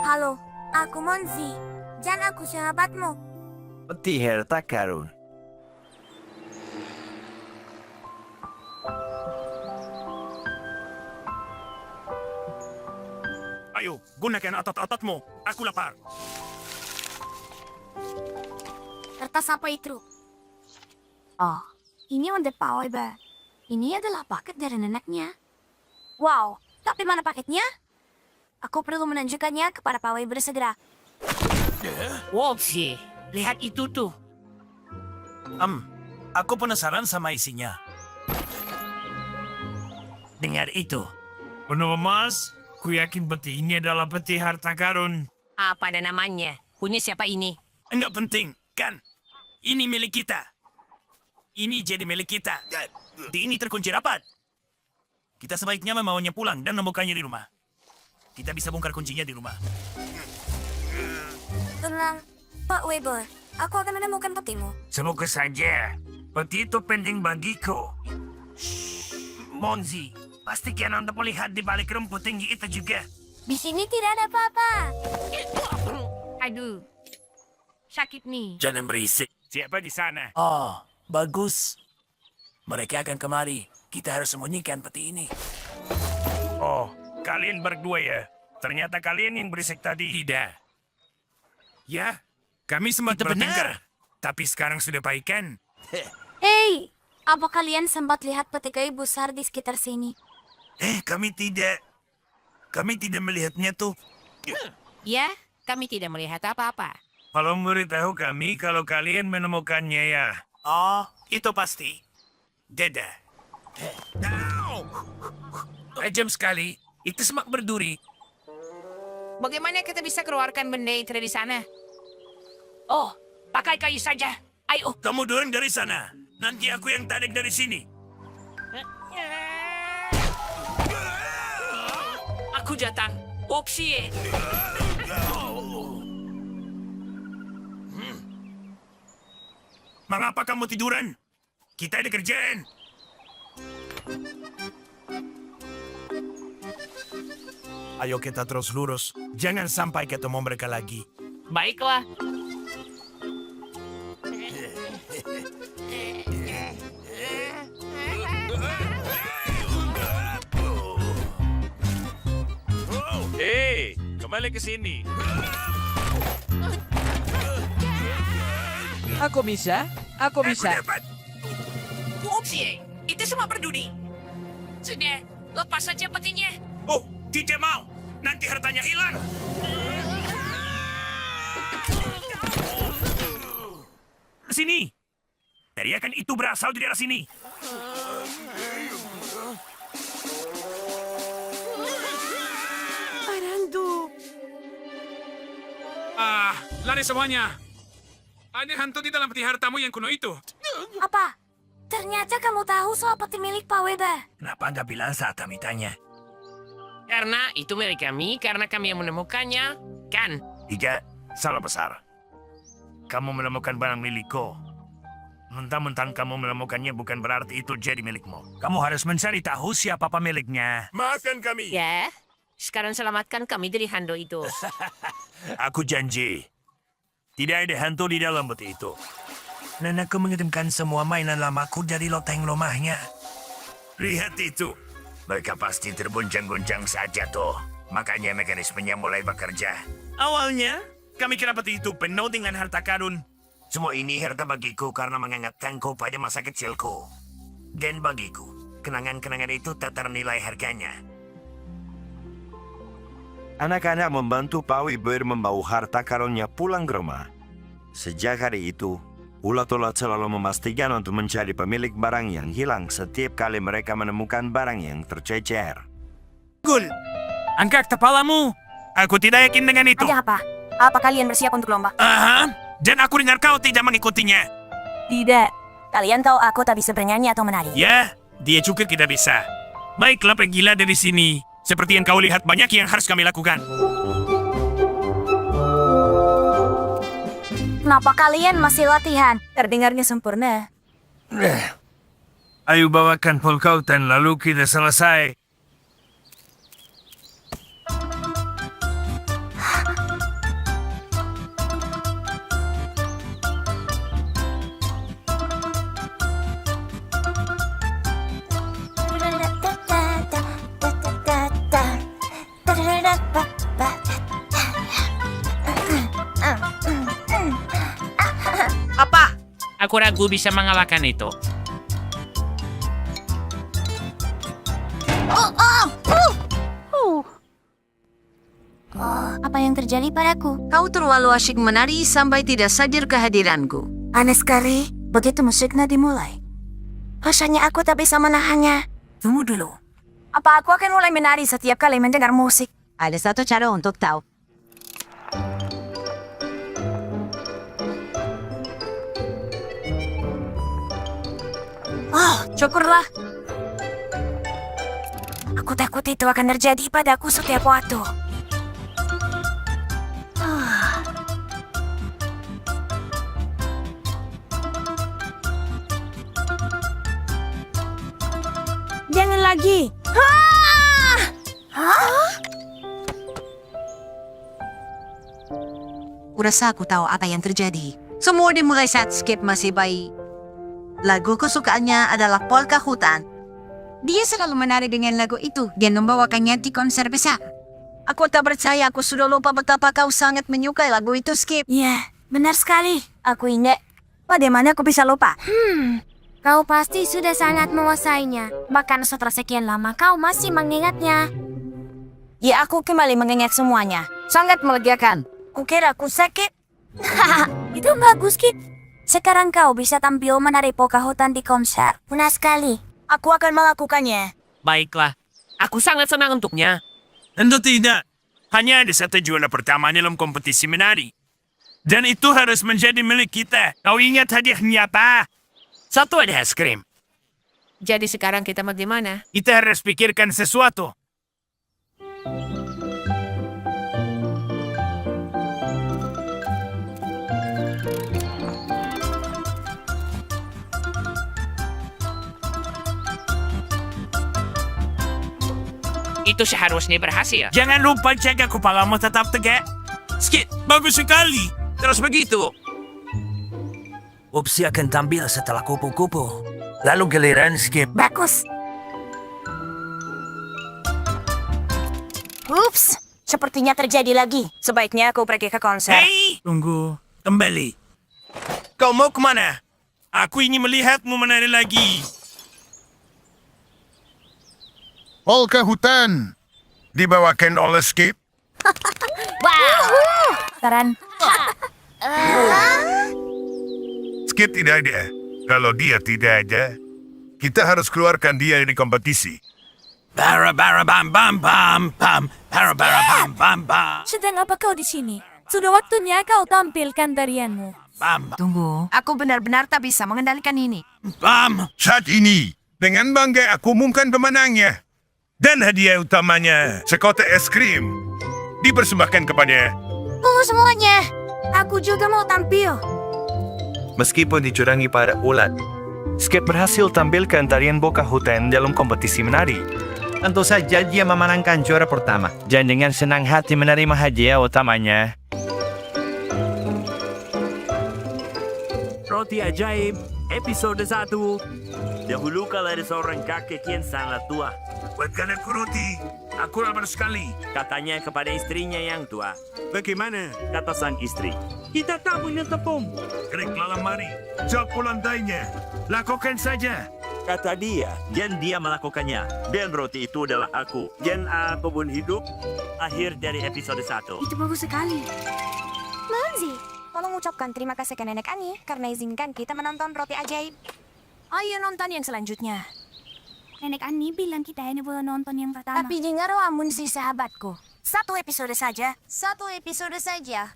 Halo, aku Monzi. Dan aku sahabatmu. Peti harta karun. Ayo, gunakan otot-ototmu. Aku lapar. Kertas apa itu? Oh, ini untuk pawai, Ba. Ini adalah paket dari neneknya. Wow, tapi mana paketnya? Aku perlu menunjukkannya kepada pawai bersegera. Wopsi, lihat itu tuh. Aku penasaran sama isinya. Dengar itu. Penuh emas, ku yakin peti ini adalah peti harta karun. Apa ada namanya? Punya siapa ini? Enggak penting, kan? Ini milik kita. Ini jadi milik kita. Di ini terkunci rapat. Kita sebaiknya membawanya pulang dan menemukannya di rumah. Kita bisa bongkar kuncinya di rumah. Tenang, Pak Weber. Aku akan menemukan petimu. Semoga saja. Peti itu penting bagiku. Monzi, pastikan Anda melihat di balik rumput tinggi itu juga. Di sini tidak ada apa-apa. Aduh, sakit nih. Jangan berisik. Siapa di sana? Oh, bagus. Mereka akan kemari. Kita harus sembunyikan peti ini. Oh, kalian berdua ya? Ternyata kalian yang berisik tadi. Tidak. Ya, kami sempat Itu bertengkar. Tapi sekarang sudah baikan. Hei, apa kalian sempat lihat peti kayu besar di sekitar sini? Kami tidak. Kami tidak melihatnya tuh. Ya, kami tidak melihat apa-apa. Kalau memberitahu kami kalau kalian menemukannya ya. Oh, itu pasti. Dadah. Tajam sekali. Itu semak berduri. Bagaimana kita bisa keluarkan benda itu dari sana? Oh, pakai kayu saja. Ayo. Kamu dorong dari sana. Nanti aku yang tarik dari sini. Aku datang. Opsi. Mengapa kamu tiduran? Kita ada kerjaan. Ayo kita terus lurus. Jangan sampai ketemu mereka lagi. Baiklah. Hei, kembali ke sini. Aku bisa. Aku bisa. Dapat. Opsi. Itu semua berduri. Sudah, lepas saja petinya. Oh, tidak mau. Nanti hartanya hilang. Sini. Teriakan itu berasal dari daerah sini. Lari semuanya. Ada hantu di dalam peti hartamu yang kuno itu. Apa? Ternyata kamu tahu soal peti milik Pak Weber. Kenapa nggak bilang saat kami tanya? Karena itu milik kami, karena kami yang menemukannya. Kan? Tidak, salah besar. Kamu menemukan barang milikku. Mentang-mentang kamu menemukannya bukan berarti itu jadi milikmu. Kamu harus mencari tahu siapa pemiliknya. Maafkan kami. Ya. Sekarang selamatkan kami dari hantu itu. Aku janji. Tidak ada hantu di dalam peti itu. Dan aku mengirimkan semua mainan lamaku dari loteng rumahnya. Lihat itu. Mereka pasti terguncang-guncang saja tuh. Makanya mekanismenya mulai bekerja. Awalnya, kami kira peti itu penuh dengan harta karun. Semua ini harta bagiku karena mengingatkanku pada masa kecilku. Dan bagiku, kenangan-kenangan itu tak ternilai harganya. Anak-anak membantu Pak Weber membawa harta karunnya pulang ke rumah. Sejak hari itu, ulat-ulat selalu memastikan untuk mencari pemilik barang yang hilang setiap kali mereka menemukan barang yang tercecer. Gul, angkat kepalamu. Aku tidak yakin dengan itu. Ada apa? Apa kalian bersiap untuk lomba? Aha, dan aku dengar kau tidak mengikutinya. Tidak. Kalian tahu aku tak bisa bernyanyi atau menari. Ya, dia juga tidak bisa. Baiklah, pergilah dari sini. Seperti yang kau lihat, banyak yang harus kami lakukan. Kenapa kalian masih latihan? Terdengarnya sempurna. Ayo bawakan polkautan lalu kita selesai. Apa? Aku ragu bisa mengalahkan itu. Apa yang terjadi padaku? Kau terlalu asyik menari sampai tidak sadar kehadiranku. Aneh sekali, begitu musiknya dimulai. Rasanya aku tak bisa menahannya. Tunggu dulu. Apa aku akan mulai menari setiap kali mendengar musik? Ada satu cara untuk tahu. Oh, syukurlah. Aku takut itu akan terjadi padaku setiap waktu. Jangan lagi. Kurasa aku tahu apa yang terjadi. Semua dimulai saat Skip masih bayi. Lagu kesukaannya adalah polka hutan. Dia selalu menari dengan lagu itu dan membawakannya di konser besar. Aku tak percaya aku sudah lupa betapa kau sangat menyukai lagu itu, Skip. Ya, benar sekali. Aku ingat. Bagaimana aku bisa lupa? Kau pasti sudah sangat menguasainya. Bahkan setelah sekian lama kau masih mengingatnya. Ya, aku kembali mengingat semuanya. Sangat melegakan. Kukira aku sakit. Itu bagus, Kit. Sekarang kau bisa tampil menari polka hutan di konser. Benar sekali. Aku akan melakukannya. Baiklah. Aku sangat senang untuknya. Tentu tidak. Hanya ada satu juara pertama dalam kompetisi menari. Dan itu harus menjadi milik kita. Kau ingat hadiahnya apa? Satu ada es krim. Jadi sekarang kita mau gimana? Kita harus pikirkan sesuatu. Itu seharusnya berhasil. Jangan lupa jaga kepalamu tetap tegak. Skip, bagus sekali. Terus begitu. Upsi akan tampil setelah kupu-kupu. Lalu giliran Skip. Bagus. Ups, sepertinya terjadi lagi. Sebaiknya aku pergi ke konser. Hei, tunggu. Kembali. Kau mau kemana? Aku ingin melihatmu menari lagi. Polka hutan. Dibawakan oleh Skip. Saran. Skip tidak ada. Kalau dia tidak ada, kita harus keluarkan dia dari kompetisi. Bara bara bam bam bam bam. Bara bara bam bam bam. Sedang apa kau di sini? Sudah waktunya kau tampilkan tarianmu. Bam Tunggu, aku benar-benar tak bisa mengendalikan ini. bam. Saat ini, dengan bangga aku umumkan pemenangnya. Dan hadiah utamanya, sekotak es krim. Dipersembahkan kepada... Tunggu semuanya. Aku juga mau tampil. Meskipun dicurangi pada ulat, Skip berhasil tampilkan tarian polka hutan dalam kompetisi menari. Tentu saja dia memenangkan juara pertama. Dan dengan senang hati menerima hadiah utamanya. Roti ajaib, episode 1. Dahulu kala ada seorang kakek yang sangat tua. Buatkan aku roti. Aku lapar sekali. Katanya kepada istrinya yang tua. Bagaimana? Kata sang istri, kita tak punya tepung. Krik lalang mari. Sapu lantainya. Lakukan saja. Kata dia, dan dia melakukannya. Dan roti itu adalah aku. Dan aku pun hidup. Akhir dari episode 1. Itu bagus sekali. Manzi, tolong ucapkan terima kasih ke Nenek Ani karena izinkan kita menonton roti ajaib. Ayo nonton yang selanjutnya. Nenek Ani bilang kita ini boleh nonton yang pertama. Tapi dengar amun si sahabatku. Satu episode saja. Satu episode saja.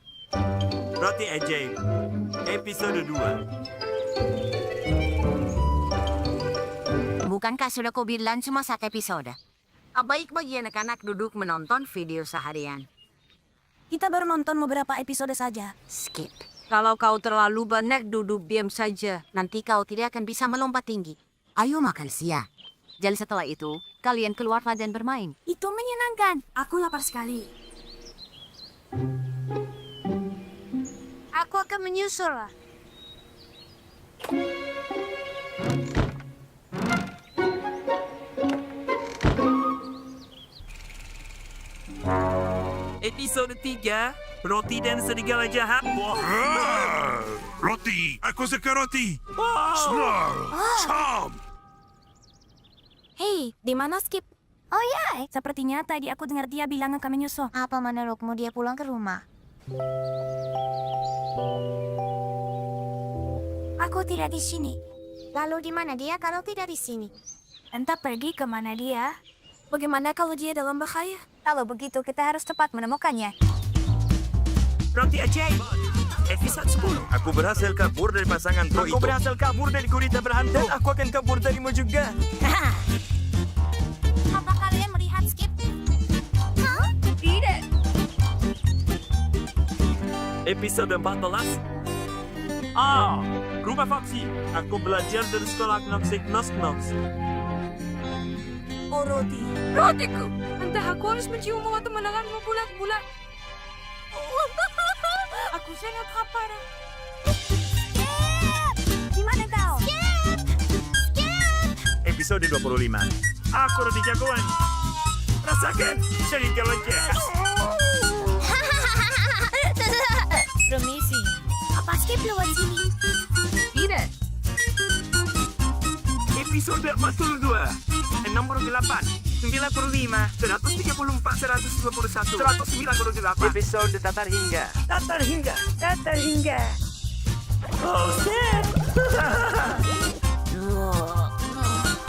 Roti ajaib. Episode 2. Bukankah sudah kau bilang cuma satu episode? Baik bagi anak-anak duduk menonton video seharian. Kita baru nonton beberapa episode saja. Skip. Kalau kau terlalu banyak duduk diam saja, nanti kau tidak akan bisa melompat tinggi. Ayo makan siang. Dan setelah itu, kalian keluarlah dan bermain. Itu menyenangkan. Aku lapar sekali. Aku akan menyusul. Episode 3, Roti dan Serigala Jahat. Roti! Aku suka roti! Chom! Hei, di mana Skip? Oh ya, sepertinya tadi aku dengar dia bilang akan menyusul. Apa menurutmu dia pulang ke rumah? Aku tidak di sini. Lalu di mana dia kalau tidak di sini? Entah pergi kemana dia. Bagaimana kalau dia dalam bahaya? Kalau begitu kita harus cepat menemukannya. Roti ajaib. Episode 10. Aku berhasil kabur dari pasangan pro itu. Aku berhasil kabur dari gurita berhantu. Dan aku akan kabur darimu juga. Apa kalian melihat Skip? Hah? Tidak. Episode 14. Rumah Foxy. Aku belajar dari sekolah Knoxik Knox. Oh, roti. Rotiku! Entah aku harus menciummu atau menelanmu bulat-bulat. Aku sangat lapar. Di mana kau? Episode 25. Aku roti jagoan. Rasakan serigala jahat. Permisi. Apa Skip lewat sini? Tidak. Episode 42. Nomor 8. 95, 134, 121, 198. Episode Tatar Hingga. Oh, Skip!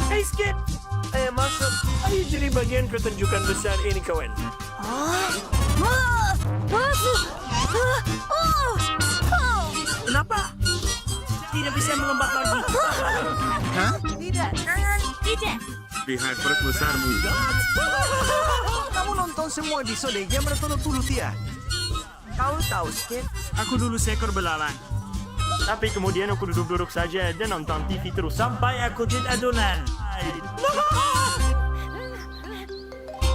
Hey, Skip! Ayo masuk. Ayo jadi bagian pertunjukan besar ini, kawan. Kenapa? Tidak bisa melompat lagi. Tidak. Tidak. Lihat perut besarmu. Kamu nonton semua episode yang berturut-turut ya? Kau tahu, Skip? Aku dulu seekor belalang. Tapi kemudian aku duduk-duduk saja dan nonton TV terus sampai aku jadi adonan.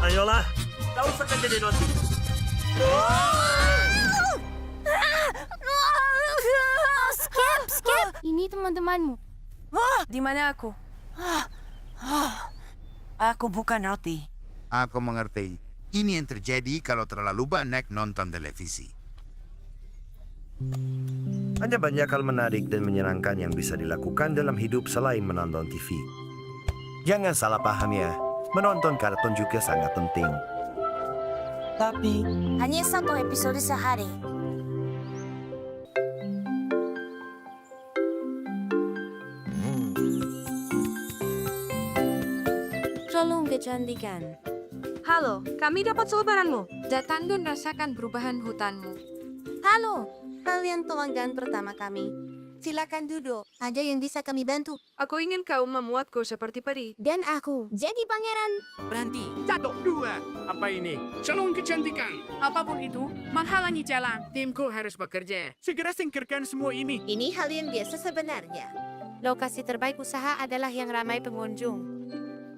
Ayolah, kau akan jadi roti. Skip. Ini teman-temanmu. Di mana aku? Aku bukan roti. Aku mengerti. Ini yang terjadi kalau terlalu banyak nonton televisi. Ada banyak hal menarik dan menyenangkan yang bisa dilakukan dalam hidup selain menonton TV. Jangan salah paham ya, menonton kartun juga sangat penting. Tapi Hanya satu episode sehari. Tolong kecantikan. Halo, kami dapat selebaranmu. Datang dan rasakan perubahan hutanmu. Halo, kalian pelanggan pertama kami. Silakan duduk. Ada yang bisa kami bantu? Aku ingin kau membuatku seperti peri. Dan aku jadi pangeran. berhenti. 1, 2. Apa ini? Salon kecantikan. Apapun itu, menghalangi jalan. Timku harus bekerja. Segera singkirkan semua ini. Ini hal yang biasa sebenarnya. Lokasi terbaik usaha adalah yang ramai pengunjung.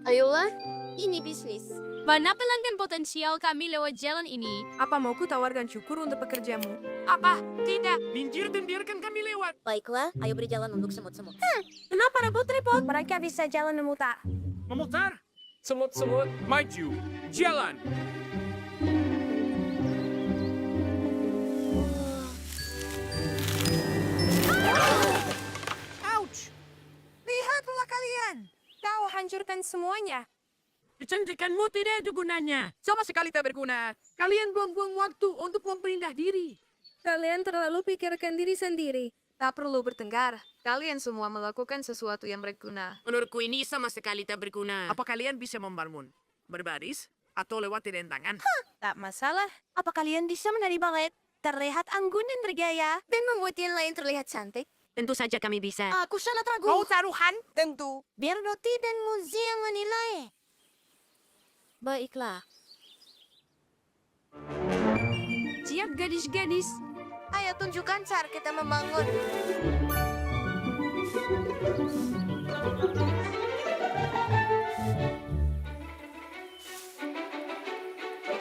Ayolah, ini bisnis. Mana pelanggan potensial kami lewat jalan ini? Apa mau ku tawarkan syukur untuk pekerjamu? Apa? Tidak. Minggir dan biarkan kami lewat. Baiklah, ayo beri jalan untuk semut-semut. Kenapa repot-repot? Mereka bisa jalan memutar. Memutar. Semut-semut, maju. Jalan. Ouch! Lihatlah kalian. Kau hancurkan semuanya. Kecantikanmu tidak ada gunanya. Sama sekali tak berguna. Kalian buang-buang waktu untuk memperindah diri. Kalian terlalu pikirkan diri sendiri. Tak perlu bertengkar. Kalian semua melakukan sesuatu yang berguna. Menurutku ini sama sekali tak berguna. Apa kalian bisa membangun? Berbaris? Atau lewat rintangan? Tak masalah. Apa kalian bisa menari balet? Terlihat anggun dan bergaya. Dan membuat yang lain terlihat cantik. Tentu saja kami bisa. Aku sangat ragu. Mau taruhan? Tentu. Biar Roti dan Muzi yang menilai. Baiklah. Siap gadis-gadis. Ayo tunjukkan cara kita membangun.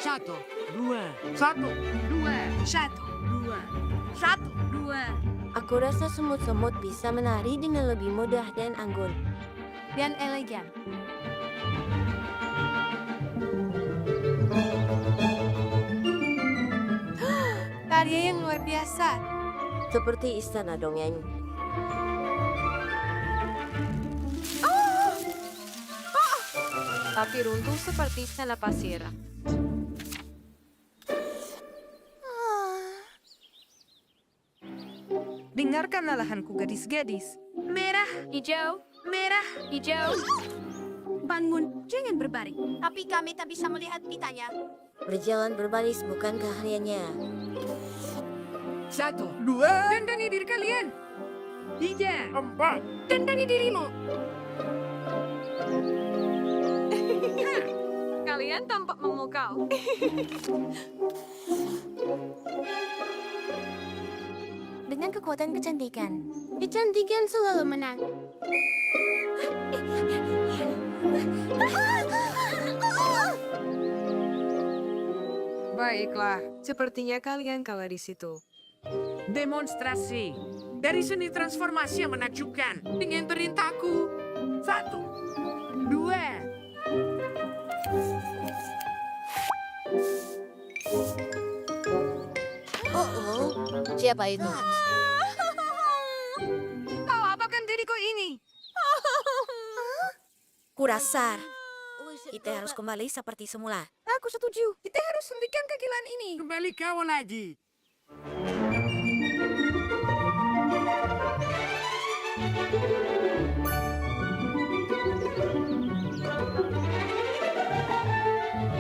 Satu, dua, satu, dua, Satu, dua. satu, dua. Aku rasa semut-semut bisa menari dengan lebih mudah dan anggun. Dan elegan. Karya yang luar biasa. Seperti istana dongeng. Tapi runtuh seperti istana pasir. Dengarkan alahanku gadis-gadis. Merah, hijau, merah, hijau. Bangun, jangan berbaring. Tapi kami tak bisa melihat pitanya. Berjalan berbaris bukan keahliannya. Satu, dua, Dandani diri kalian. tiga, empat. Dandani dirimu. Kalian tampak memukau. Dengan kekuatan kecantikan. Kecantikan selalu menang. Baiklah, sepertinya kalian kalah di situ. Demonstrasi dari seni transformasi yang menakjubkan dengan perintahku. Satu, dua. Oh, siapa itu? Kau apakan diriku ini? Kurasar. Kita harus kembali seperti semula. Aku setuju. Kita harus hentikan kegilaan ini. Kembali kau lagi.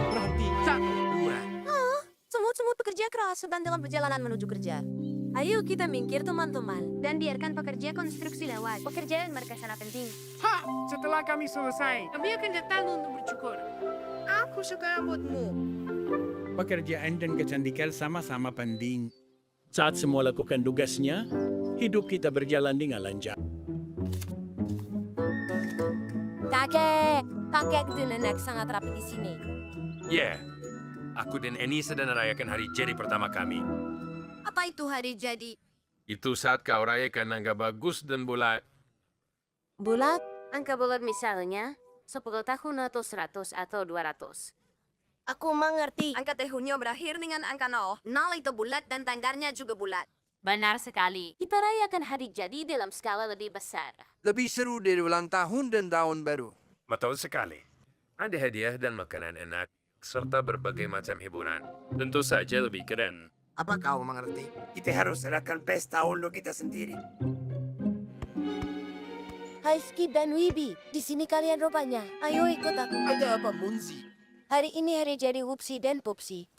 Berhenti. Satu, dua. Semut-semut bekerja keras sedang dalam perjalanan menuju kerja. Ayo kita minggir teman-teman. Dan biarkan pekerja konstruksi lewat. Pekerjaan mereka sangat penting. Ha! Setelah kami selesai, kami akan datang untuk bercukur. Aku suka rambutmu. Pekerjaan dan kecantikan sama-sama penting. Saat semua lakukan tugasnya, hidup kita berjalan dengan lancar. Kakek dan nenek sangat rapi di sini. Ya, aku dan Eni sedang merayakan hari jadi pertama kami. Apa itu hari jadi? Itu saat kau rayakan angka bagus dan bulat. Bulat? Angka bulat misalnya 10 tahun atau 100 atau 200. Aku mengerti. Angka tahunnya berakhir dengan angka 0. 0 itu bulat dan tanggarnya juga bulat. Benar sekali. Kita rayakan hari jadi dalam skala lebih besar. Lebih seru dari ulang tahun dan tahun baru. Betul sekali. Ada hadiah dan makanan enak, serta berbagai macam hiburan. Tentu saja lebih keren. Apa kau mengerti? Kita harus adakan pesta untuk kita sendiri. Hai Skip dan Wibi, di sini kalian rupanya. Ayo ikut aku. Ada apa, Munzi? Hari ini hari jadi Wupsi dan Pupsi.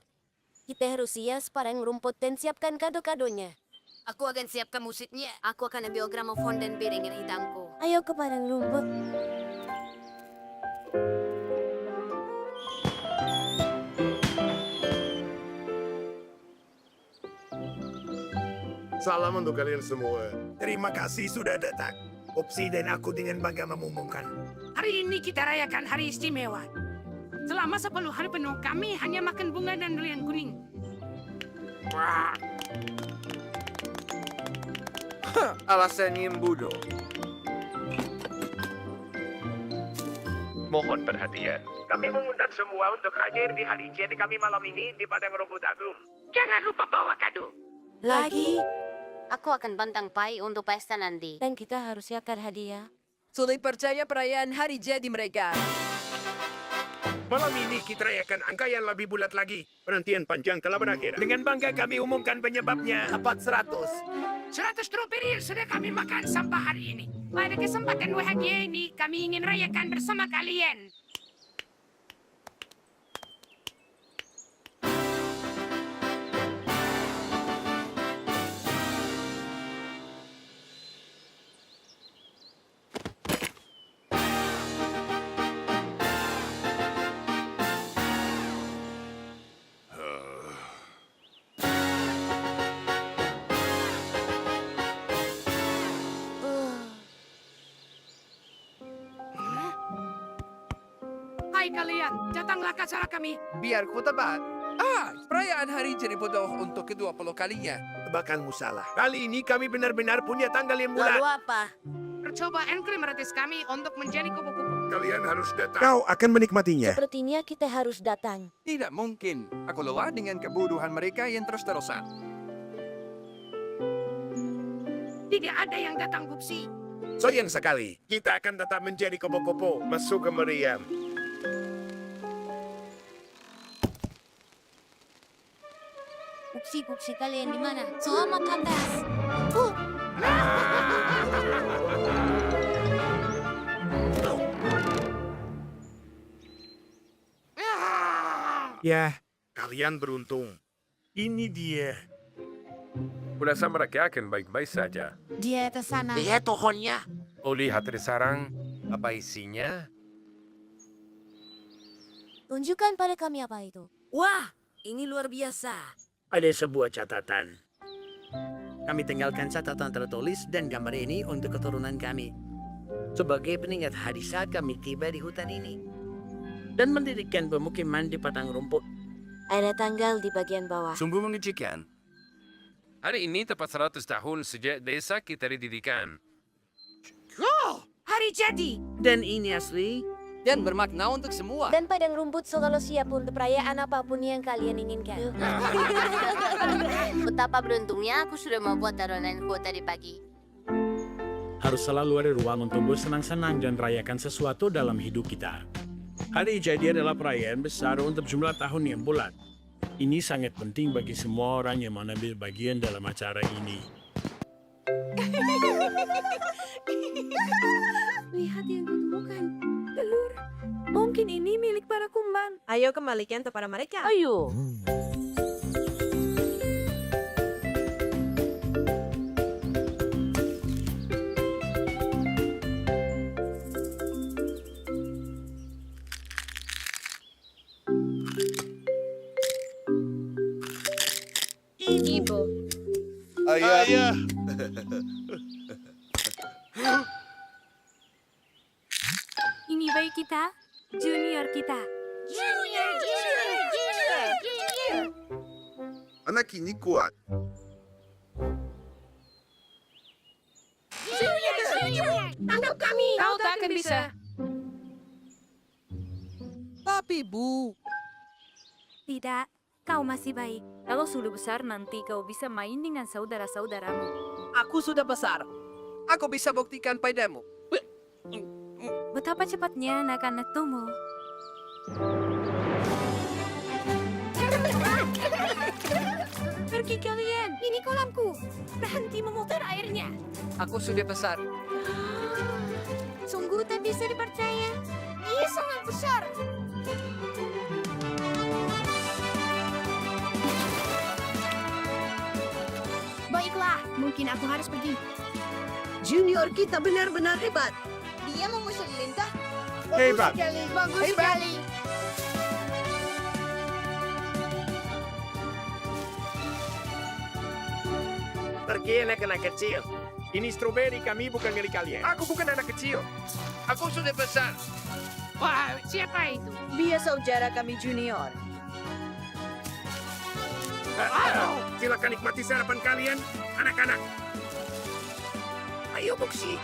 Kita harus hias parang rumput dan siapkan kado-kadonya. Aku akan siapkan musiknya. Aku akan ambil gramofon dan piringan hitamku. Ayo ke padang rumput. Salam untuk kalian semua. Terima kasih sudah datang. Opsi dan aku dengan bangga mengumumkan. Hari ini kita rayakan hari istimewa. Selama 10 hari penuh kami hanya makan bunga dan durian kuning. Alasannya yang bodoh. Mohon perhatian. Kami mengundang semua untuk hadir di hari jadi kami malam ini di Padang Rumput Agung. Jangan lupa bawa kado. Lagi? Aku akan bantang pai untuk pesta nanti. Dan kita harus siapkan hadiah. Sulit percaya perayaan hari jadi mereka. Malam ini kita rayakan angka yang lebih bulat lagi. Penantian panjang telah berakhir. Dengan bangga kami umumkan penyebabnya. Tepat 100. 100 strawberry sudah kami makan sampai hari ini. Pada kesempatan bahagia ini, kami ingin rayakan bersama kalian. kalian, datanglah ke acara kami. Biar ku tebak. Perayaan hari jadi bodoh untuk ke-20 kalinya. Tebakanmu salah. Kali ini kami benar-benar punya tanggal yang bulat. apa? Percobaan kriminalitas kami untuk menjadi kupu-kupu. Kalian harus datang. Kau akan menikmatinya. Sepertinya kita harus datang. Tidak mungkin. Aku lelah dengan kebodohan mereka yang terus-terusan. Tidak ada yang datang, Bupsi. Sayang sekali. Kita akan tetap menjadi kupu-kupu. Masuk ke meriam. Bupsi kalian di mana? Selamat atas. Ya, kalian beruntung. Ini dia. Kurasa mereka akan baik-baik saja. Dia ke sana. tokonya. Oh, lihat di sarang. Apa isinya? Tunjukkan pada kami apa itu. Wah, ini luar biasa. Ada sebuah catatan. Kami tinggalkan catatan tertulis dan gambar ini untuk keturunan kami. Sebagai pengingat hari saat kami tiba di hutan ini. Dan mendirikan pemukiman di padang rumput. Ada tanggal di bagian bawah. Sungguh mengejutkan. Hari ini tepat 100 tahun sejak desa kita didirikan. Hari jadi. Dan ini asli. Dan bermakna untuk semua. Dan padang rumput selalu siap untuk perayaan apapun yang kalian inginkan. Betapa beruntungnya aku sudah membuat taruhanku tadi pagi. Harus selalu ada ruang untuk bersenang-senang dan rayakan sesuatu dalam hidup kita. Hari jadi adalah perayaan besar untuk jumlah tahun yang bulat. Ini sangat penting bagi semua orang yang mengambil bagian dalam acara ini. Lihat yang kutemukan. Telur. Mungkin ini milik para kumban. Ayo kembalikan kepada mereka. Ayo. Ibu. Ayah. Ini bayi kita, junior kita. Junior. Anak ini kuat. Tangkap kami. Kau tak akan bisa. Tapi Bu, Tidak, kau masih baik. Kalau sudah besar nanti kau bisa main dengan saudara-saudaramu. aku sudah besar. Aku bisa buktikan padamu. Betapa cepatnya anak-anak tumbuh. Pergi kalian, ini kolamku. Berhenti memutar airnya. Aku sudah besar. Sungguh tak bisa dipercaya. Ia sangat besar. Baiklah, mungkin aku harus pergi. Junior kita benar-benar hebat. Dia mengusir lintah. Hebat. Bagus sekali. Pergi anak-anak kecil. Ini stroberi kami bukan milik kalian. Aku bukan anak kecil. Aku sudah besar. Wah, siapa itu? Dia saudara kami junior. Silakan nikmati sarapan kalian, anak-anak. Ayo, Boxy.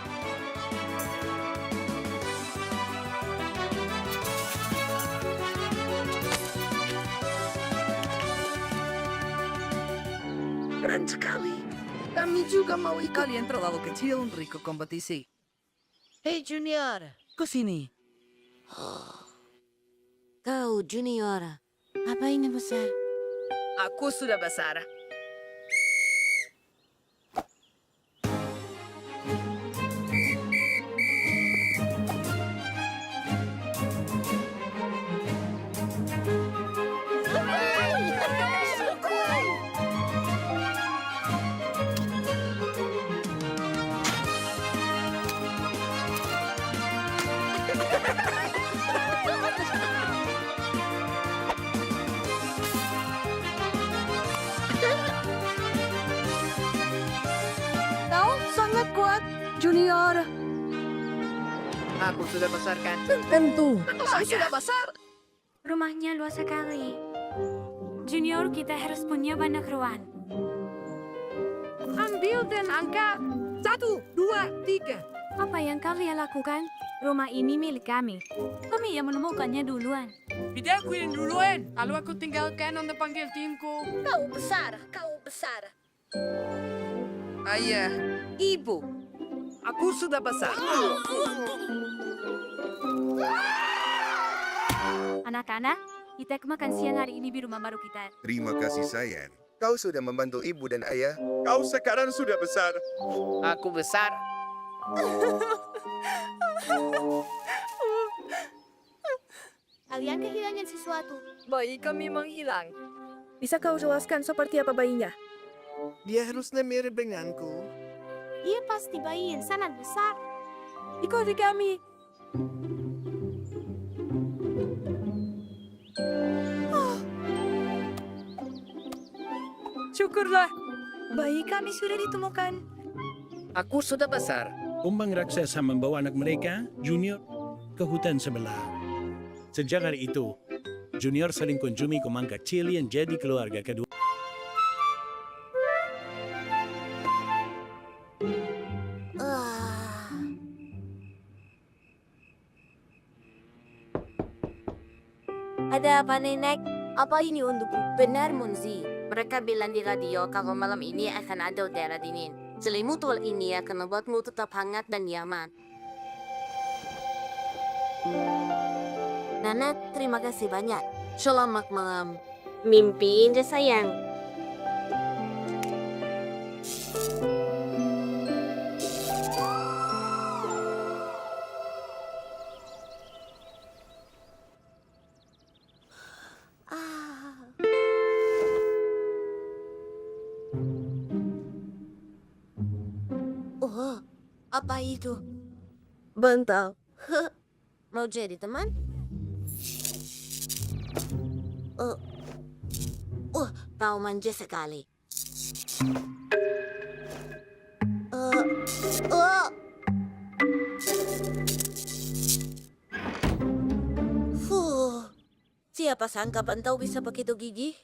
Keren sekali. Kami juga mau ikut. Kalian terlalu kecil untuk ikut kompetisi. Hei junior, ke sini. Kau junior. Apa ini besar? Aku sudah besar. Kau sangat kuat, junior. Aku sudah besar kan? Tentu. Kau sudah besar. Rumahnya luas sekali. Junior, kita harus punya banyak ruang. Ambil dan angkat. 1, 2, 3. Apa yang kalian lakukan? Rumah ini milik kami. Kami yang menemukannya duluan. Tidak aku yang duluan. Lalu aku tinggalkan untuk panggil timku. Kau besar. Ayah, Ibu. aku sudah besar. Anak-anak, kita makan siang hari ini di rumah baru kita. Terima kasih sayang. Kau sudah membantu ibu dan ayah. Kau sekarang sudah besar. Aku besar. Kalian kehilangan sesuatu. Bayi kami menghilang. Bisa kau jelaskan seperti apa bayinya? Dia harusnya mirip denganku. Dia pasti bayi yang sangat besar. Ikuti kami. Syukurlah. Bayi kami sudah ditemukan. Aku sudah besar. Kumbang raksasa membawa anak mereka, Junior, ke hutan sebelah. Sejak hari itu, Junior sering kunjungi kumbang kecil yang jadi keluarga kedua. Ada apa, Nenek? Apa ini untukku? Benar, Munzi. Mereka bilang di radio kalau malam ini akan ada udara dingin. Selimut wol ini akan membuatmu tetap hangat dan nyaman. Nana, terima kasih banyak. Selamat malam. Mimpi indah, sayang. Oh, apa itu? Bantal. Mau jadi teman? Kau manja sekali. Siapa sangka Bantau bisa begitu gigih?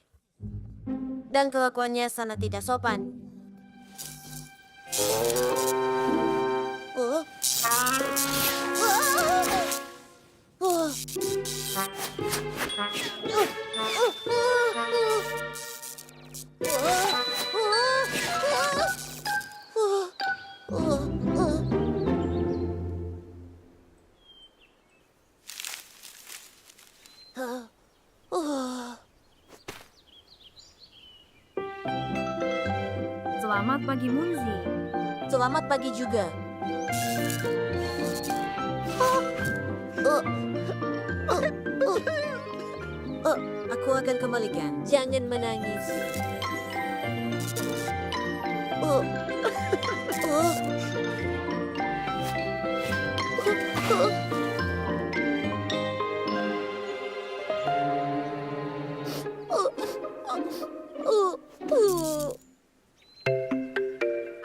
Dan kelakuannya sangat tidak sopan. Selamat pagi, Munzi. Selamat pagi juga. Aku akan kembalikan. Jangan menangis.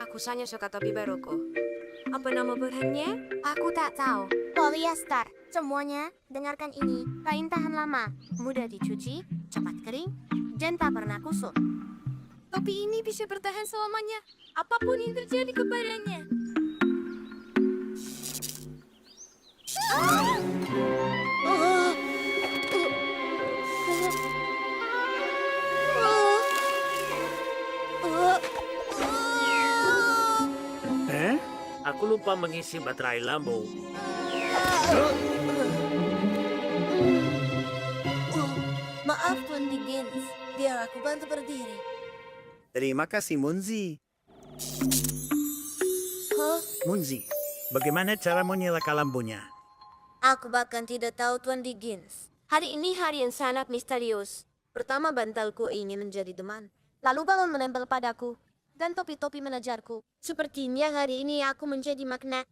Aku hanya suka topi baruku. Apa nama bahannya? Aku tak tahu. Polyester. Semuanya, dengarkan ini. Kain tahan lama, mudah dicuci, cepat kering, dan tak pernah kusut. Topi ini bisa bertahan selamanya, apapun yang terjadi kepadanya. Aku lupa mengisi baterai lampu. Maaf, Tuan Dickens. Biar aku bantu berdiri. Terima kasih, Munzi. Munzi, bagaimana cara menyalakan lampunya? Aku bahkan tidak tahu, Tuan Dickens. Hari ini hari yang sangat misterius. Pertama, bantalku ingin menjadi teman. Lalu balon menempel padaku. Dan topi-topi menejarku. Sepertinya hari ini aku menjadi magnet.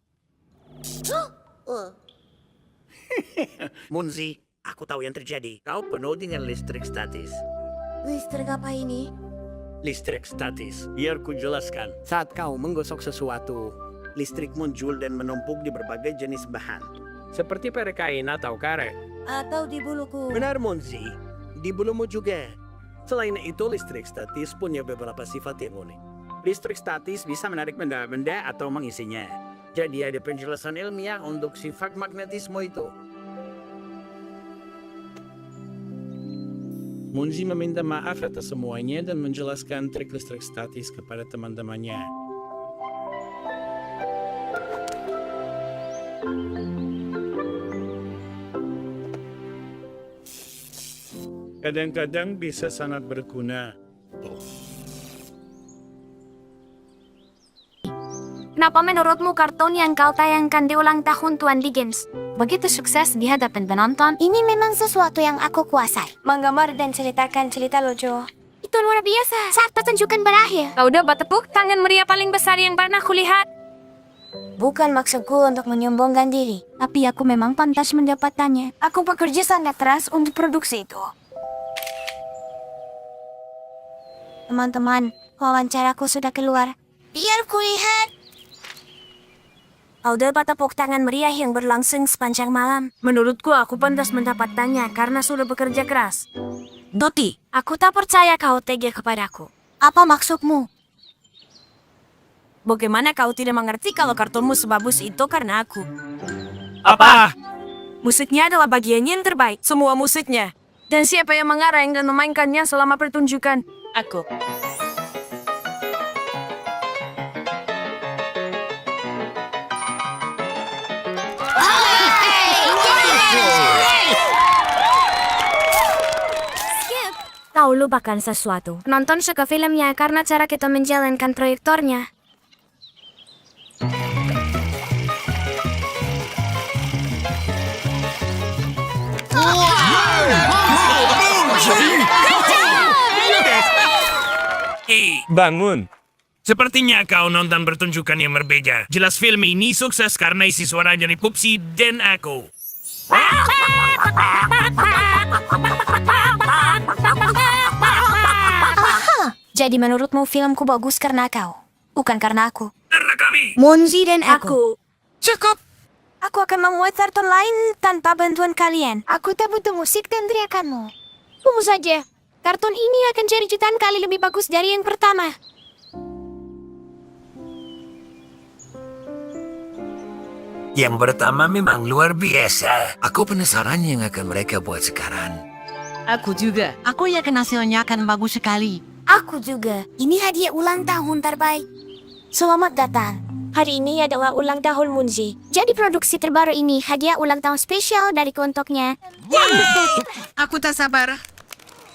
Munzi, aku tahu yang terjadi. Kau penuh dengan listrik statis. Listrik apa ini? Listrik statis. Biar ku jelaskan. Saat kau menggosok sesuatu, listrik muncul dan menumpuk di berbagai jenis bahan. Seperti perkain atau karet. Atau di buluku? Benar, Monzi. Di bulumu juga. Selain itu, listrik statis punya beberapa sifat yang unik. Listrik statis bisa menarik benda-benda atau mengisinya. Jadi ada penjelasan ilmiah untuk sifat magnetisme itu. Monzi meminta maaf atas semuanya dan menjelaskan trik listrik statis kepada teman-temannya. Kadang-kadang bisa sangat berguna. Kenapa menurutmu kartun yang kau tayangkan di ulang tahun Tuan Dickens begitu sukses di hadapan penonton? Ini memang sesuatu yang aku kuasai. Menggambar dan ceritakan cerita lucu. Itu luar biasa. Saat pertunjukan berakhir, kau dapat tepuk tangan meriah paling besar yang pernah kulihat. Bukan maksudku untuk menyombongkan diri, tapi aku memang pantas mendapatkannya. Aku bekerja sangat keras untuk produksi itu. Teman-teman, wawancaraku sudah keluar. Biar kulihat. Kau dapat tepuk tangan meriah yang berlangsung sepanjang malam. Menurutku aku pantas mendapatkannya karena sudah bekerja keras. Doti, aku tak percaya kau tega kepadaku. Apa maksudmu? Bagaimana kau tidak mengerti kalau kartunmu sebagus itu karena aku? Apa? Musiknya adalah bagian yang terbaik, semua musiknya. Dan siapa yang mengarang dan memainkannya selama pertunjukan? Aku. Kau lupakan sesuatu. Nonton suka filmnya karena cara kita menjalankan proyektornya. Bangun. Sepertinya kau nonton pertunjukan yang berbeda. Jelas film ini sukses karena isi suara dari Pupsi dan aku. Jadi menurutmu filmku bagus karena kau, bukan karena aku. Karena kami. Monzi dan aku. Cukup. Aku akan membuat kartun lain tanpa bantuan kalian. Aku tak butuh musik dan teriakanmu. Tunggu saja. Kartun ini akan jadi jutaan kali lebih bagus dari yang pertama. Yang pertama memang luar biasa. Aku penasaran yang akan mereka buat sekarang. Aku juga. Aku yakin hasilnya akan bagus sekali. Aku juga. Ini hadiah ulang tahun terbaik. Selamat datang. Hari ini adalah ulang tahun Monzi. Jadi produksi terbaru ini hadiah ulang tahun spesial dariku untuknya. Aku tak sabar.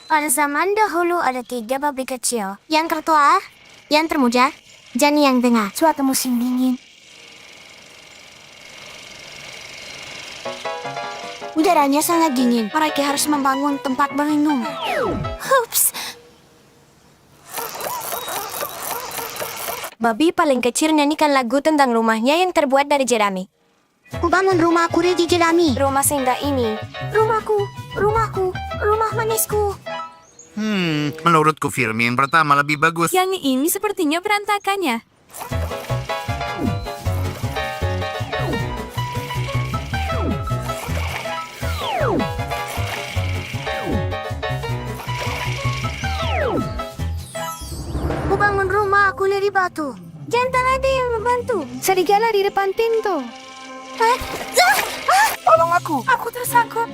Pada zaman dahulu ada 3 babi kecil. Yang tertua, yang termuda, dan yang tengah. Suatu musim dingin. Udaranya sangat dingin. Mereka harus membangun tempat berlindung. Hups. Babi paling kecil nyanyikan lagu tentang rumahnya yang terbuat dari jerami. Ku bangun rumahku di jerami. Rumah senda ini. Rumahku, rumahku, rumah manisku. Menurutku film yang pertama lebih bagus. Yang ini sepertinya berantakannya. Ku bangun rumah aku dari batu. Jangan ada yang membantu. Serigala di depan pintu. Tolong aku. Aku tersangkut.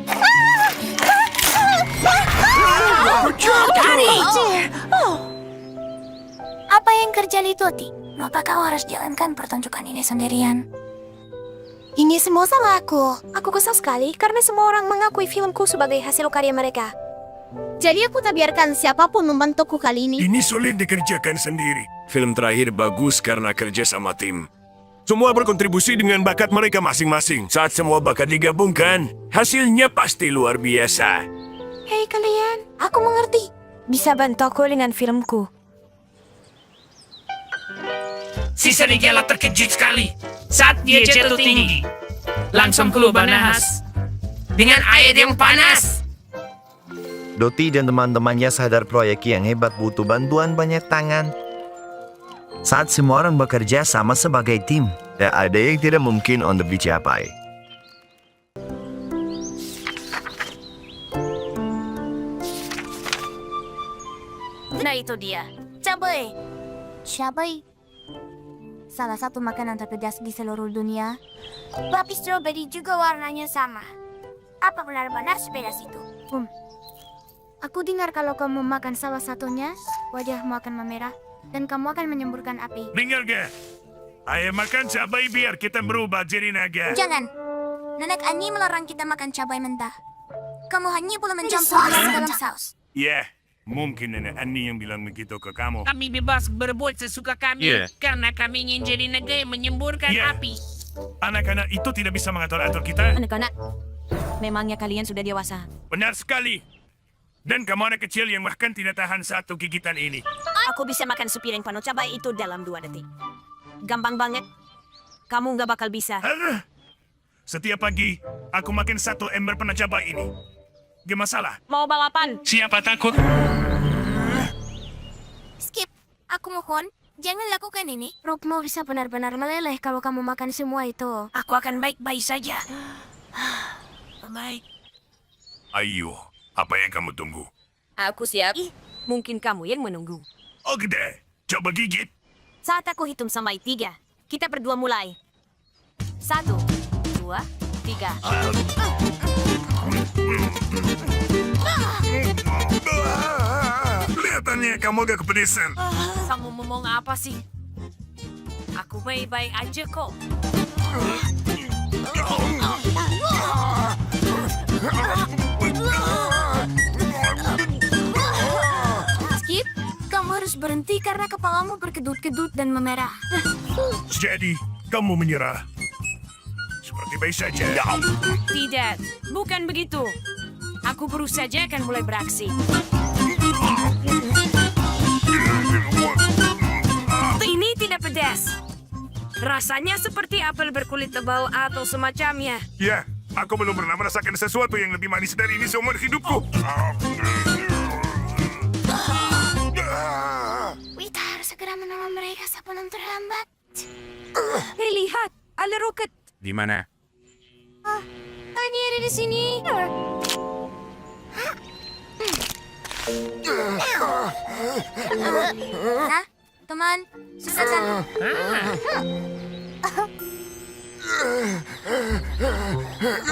Apa yang terjadi, Toti? Kenapa kau harus jalankan pertunjukan ini sendirian? Ini semua salah aku. Aku kesal sekali karena semua orang mengakui filmku sebagai hasil karya mereka. Jadi aku tak biarkan siapapun membantuku kali ini. Ini sulit dikerjakan sendiri. Film terakhir bagus karena kerja sama tim. Semua berkontribusi dengan bakat mereka masing-masing. Saat semua bakat digabungkan, hasilnya pasti luar biasa. Hei kalian, aku mengerti. Bisa bantu aku dengan filmku. Si serigala terkejut sekali saat dia jatuh tinggi. Langsung keluar nahas dengan air yang panas. Doti dan teman-temannya sadar proyek yang hebat butuh bantuan banyak tangan. Saat semua orang bekerja sama sebagai tim, tak ada yang tidak mungkin untuk dicapai. Nah itu dia. Cabai. Cabai. Salah satu makanan terpedas di seluruh dunia. Tapi strawberry juga warnanya sama. Apa benar-benar sepedas itu? Aku dengar kalau kamu makan salah satunya, wajahmu akan memerah dan kamu akan menyemburkan api. Dengar gak? Ayo makan cabai biar kita berubah jadi naga. Jangan. Nenek Ani melarang kita makan cabai mentah. Kamu hanya boleh mencampurnya ke dalam saus. Ya, mungkin nenek Ani yang bilang begitu ke kamu. Kami bebas berbuat sesuka kami karena kami ingin jadi naga yang menyemburkan Iya. api. Anak-anak itu tidak bisa mengatur-atur kita. Anak-anak, memangnya kalian sudah dewasa. Benar sekali. Dan kamu anak kecil yang bahkan tidak tahan satu gigitan ini. Aku bisa makan sepiring penuh cabai itu dalam 2 detik. Gampang banget. Kamu nggak bakal bisa. Setiap pagi, aku makan 1 ember penuh cabai ini. Gak masalah. Mau balapan? Siapa takut? Skip, aku mohon, jangan lakukan ini. Perutmu bisa benar-benar meleleh kalau kamu makan semua itu. Aku akan baik-baik saja. Baik. Ayo, apa yang kamu tunggu? Aku siap. Mungkin kamu yang menunggu. Oke deh, coba gigit. Saat aku hitung sampai 3, kita berdua mulai. 1, 2, 3. Kelihatannya kamu agak kepedisan. Kamu ngomong apa sih? Aku baik-baik aja kok. Skip, kamu harus berhenti karena kepalamu berkedut-kedut dan memerah. Jadi, kamu menyerah. Seperti baik saja. Tidak, bukan begitu. Aku baru saja akan mulai beraksi. Ini tidak pedas. Rasanya seperti apel berkulit tebal atau semacamnya. Ya, aku belum pernah merasakan sesuatu yang lebih manis dari ini seumur hidupku. Kita harus segera menolong mereka sebelum terlambat. Hei, lihat, ada roket. Di mana? Tani ada di sini. Nah, teman, sudah kan?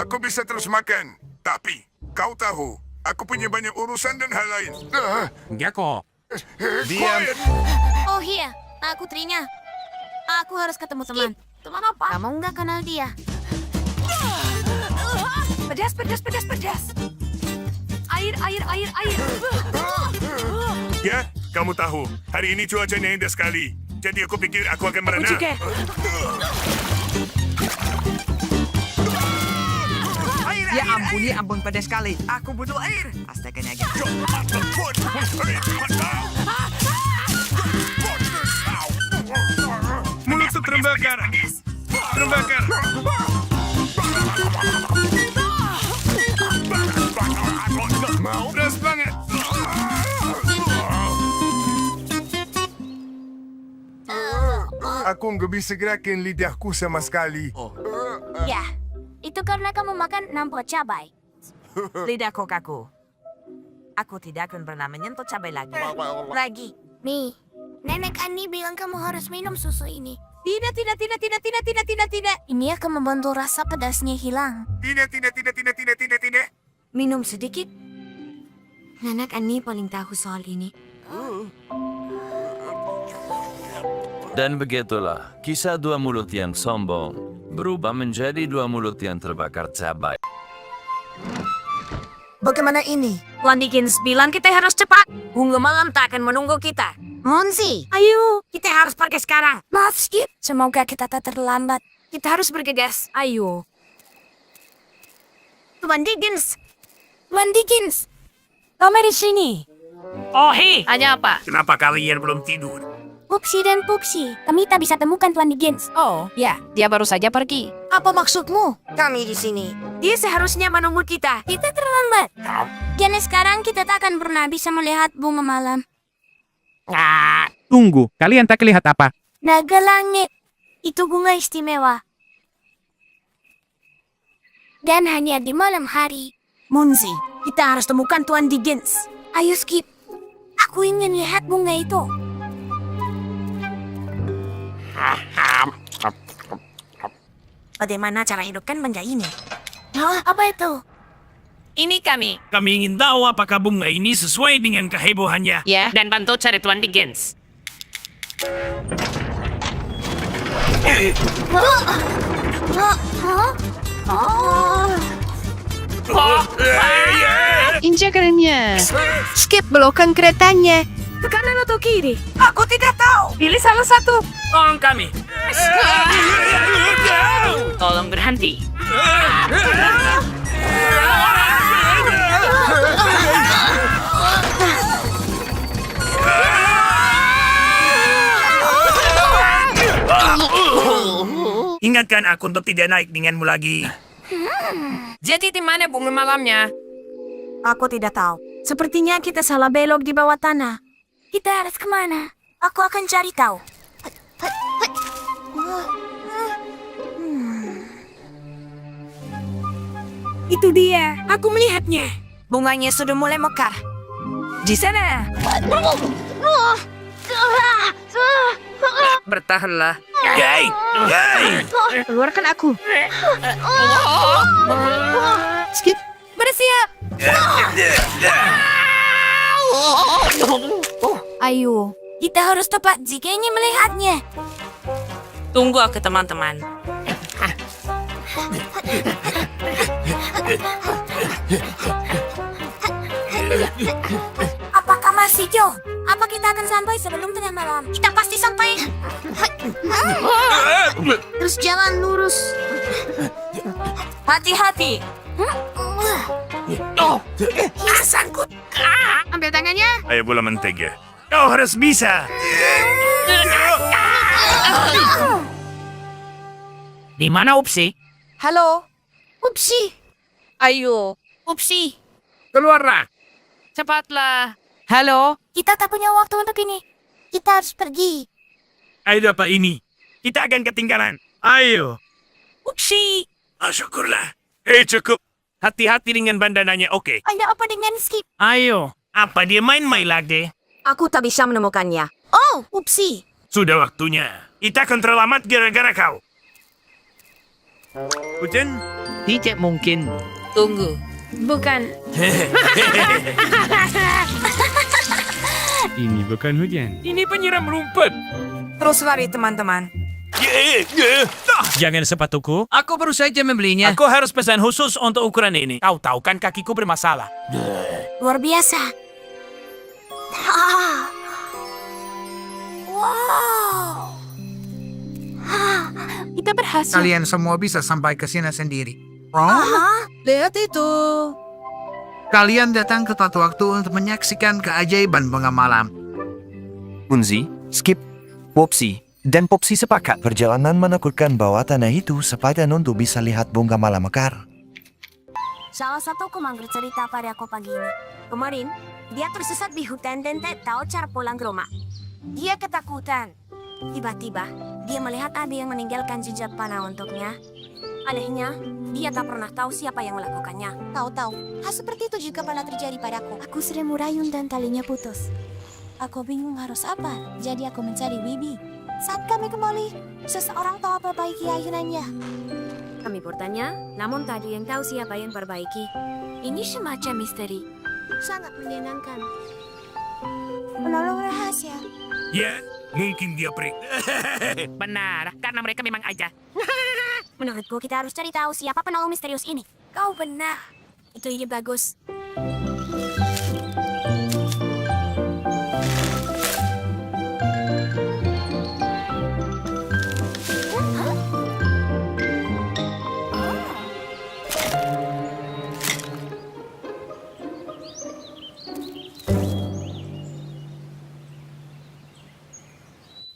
Aku bisa terus makan, tapi kau tahu, aku punya banyak urusan dan hal lain. Enggak kok. Diam. Oh iya, aku Trinya. Aku harus ketemu teman. Teman apa? Kamu nggak kenal dia. Pedas, pedas, pedas, pedas. Air, air, air, air. Ya, kamu tahu, hari ini cuacanya indah sekali. Jadi aku pikir aku akan berenang. Ya ampun, ya ampun, pedas sekali. Aku butuh air. Astaganya gitu. Mulutku terbakar. Terbakar. Pedas banget. Aku nggak bisa gerakin lidahku sama sekali. Ya, itu karena kamu makan 6 pot cabai. Lidahku kaku. Aku tidak akan pernah menyentuh cabai lagi. Nih, Nenek Ani bilang kamu harus minum susu ini. Tidak, tidak, tidak, tidak, tidak, tidak, tidak, tidak. Ini akan membantu rasa pedasnya hilang. Tidak, tidak, tidak, tidak, tidak, tidak, tidak. Minum sedikit. Nenek Ani paling tahu soal ini. Dan begitulah, kisah 2 mulut yang sombong berubah menjadi 2 mulut yang terbakar cabai. Bagaimana ini? Tuan Dickens bilang kita harus cepat. Bunga malam tak akan menunggu kita. Monzi, Ayo, kita harus pergi sekarang. maaf Skip. Semoga kita tak terlambat. Kita harus bergegas. Ayo. Tuan Dickens. Tuan Dickens. Kami di sini. Oh, hei. Hanya apa? Kenapa kalian belum tidur? Pupsi dan Pupsi, kami tak bisa temukan Tuan Dickens. Oh, ya. Dia baru saja pergi. Apa maksudmu? Kami di sini. Dia seharusnya menunggu kita. Kita terlambat. Jadi sekarang kita tak akan pernah bisa melihat bunga malam. Tunggu, kalian tak lihat apa? Naga langit. Itu bunga istimewa. Dan hanya di malam hari. Monzi, kita harus temukan Tuan Dickens. Ayo Skip. Aku ingin lihat bunga itu. Bagaimana cara hidupkan benda ini? Hah? Apa itu? Ini kami. Kami ingin tahu apakah bunga ini sesuai dengan kehebohannya. Ya. Dan bantu cari Tuan Dickens. Injakannya. Skip belokan keretanya. Ke kanan atau kiri? Aku tidak tahu. Pilih salah satu. Tolong kami. Tolong berhenti. Ingatkan aku untuk tidak naik denganmu lagi. Jadi di mana bunga malamnya? Aku tidak tahu. Sepertinya kita salah belok di bawah tanah. Kita harus kemana? Aku akan cari tahu. Itu dia. Aku melihatnya. Bunganya sudah mulai mekar. Di sana. Bertahanlah. Hey! Keluarkan aku. Skip. Bersiap. Ayo. Kita harus tepat jika ingin melihatnya. Tunggu aku teman-teman. Apakah masih jauh? Apa kita akan sampai sebelum tengah malam? Kita pasti sampai. Terus jalan lurus. Hati-hati. Sangkut. Ambil tangannya. Ayo bola mentega. Kau harus bisa. Di mana Upsi? Halo. Upsi. Ayo. Upsi. Keluarlah. Cepatlah. Halo? Kita tak punya waktu untuk ini. Kita harus pergi. Ayo apa ini? Kita akan ketinggalan. Ayo. Upsi. Syukurlah. Cukup. Hati-hati dengan bandananya, oke? Ada apa dengan Skip? Ayo. Apa dia main-main lagi? Aku tak bisa menemukannya. Oh, Upsi. Sudah waktunya. Kita akan terlambat gara-gara kau. Hujan? Tidak mungkin. Tunggu. Bukan. Ini bukan hujan. Ini penyiram rumput. Terus lari, teman-teman. Jangan sepatuku. Aku baru saja membelinya. Aku harus pesan khusus untuk ukuran ini. Kau tahu kan kakiku bermasalah. Luar biasa. Wow. Kita berhasil. Kalian semua bisa sampai ke sini sendiri. Lihat itu. Kalian datang tepat waktu untuk menyaksikan keajaiban bunga malam. Unzi, Skip, Popsi, dan Popsi sepakat perjalanan menakutkan bawah tanah itu sepadan untuk bisa lihat bunga malam mekar. Salah satu komang bercerita pada aku pagi ini. Kemarin, dia tersesat di hutan dan tak tahu cara pulang ke rumah. Dia ketakutan. Tiba-tiba, dia melihat ada yang meninggalkan jejak panah untuknya. Anehnya, dia tak pernah tahu siapa yang melakukannya. Tahu-tahu, hal seperti itu juga pernah terjadi padaku. Aku sering merayun dan talinya putus. Aku bingung harus apa, jadi aku mencari Wibi. Saat kami kembali, seseorang telah perbaiki ayunannya. Kami bertanya, namun tak ada yang tahu siapa yang perbaiki. Ini semacam misteri. Sangat menyenangkan. Penolong rahasia. Ya, mungkin dia prik. Benar, karena mereka memang aja. Menurutku kita harus cari tahu siapa penolong misterius ini. Kau benar. Itu ide bagus.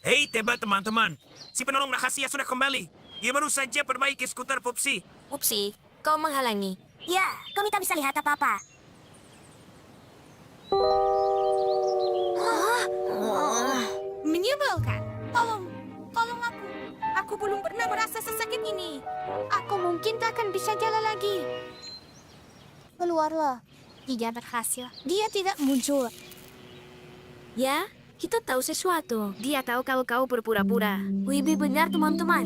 Hei, tebak teman-teman. Si penolong rahasia sudah kembali. Dia baru saja perbaiki skuter Popsi. Upsi, kau menghalangi. Ya, kami tak bisa lihat apa-apa. Menyebalkan. Tolong aku. Aku belum pernah merasa sesakit ini. Aku mungkin tak akan bisa jalan lagi. Keluarlah. Tidak berhasil. Dia tidak muncul. Ya, kita tahu sesuatu. Dia tahu kalau kau berpura-pura. Wibi benar teman-teman.